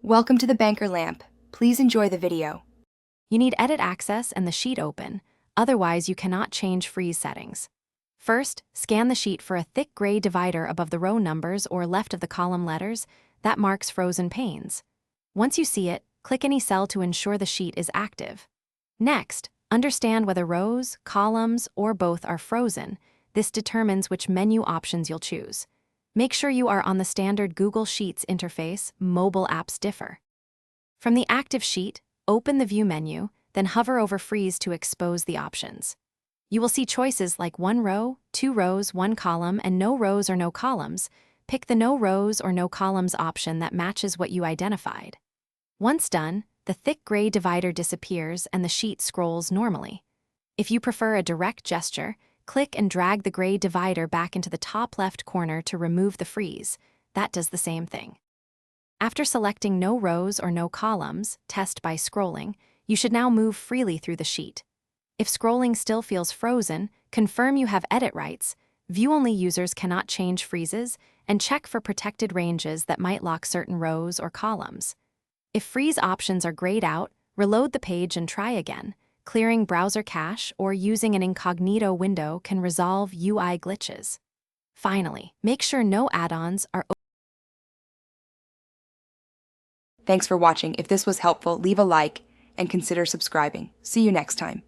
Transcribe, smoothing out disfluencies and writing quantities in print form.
Welcome to the Banker Lamp. Please enjoy the video. You need edit access and the sheet open, otherwise you cannot change freeze settings. First, scan the sheet for a thick gray divider above the row numbers or left of the column letters that marks frozen panes. Once you see it, click any cell to ensure the sheet is active. Next, understand whether rows, columns, or both are frozen. This determines which menu options you'll choose. Make sure you are on the standard Google Sheets interface. Mobile apps differ. From the active sheet, open the View menu, then hover over Freeze to expose the options. You will see choices like 1 row, 2 rows, 1 column, and no rows or no columns. Pick the No Rows or No Columns option that matches what you identified. Once done, the thick gray divider disappears and the sheet scrolls normally. If you prefer a direct gesture, click and drag the gray divider back into the top left corner to remove the freeze. That does the same thing. After selecting No Rows or No Columns, test by scrolling, you should now move freely through the sheet. If scrolling still feels frozen, confirm you have edit rights, view-only users cannot change freezes, and check for protected ranges that might lock certain rows or columns. If freeze options are grayed out, reload the page and try again. Clearing browser cache or using an incognito window can resolve UI glitches. Finally, make sure no add-ons are Thanks for watching. If this was helpful, leave a like and consider subscribing. See you next time.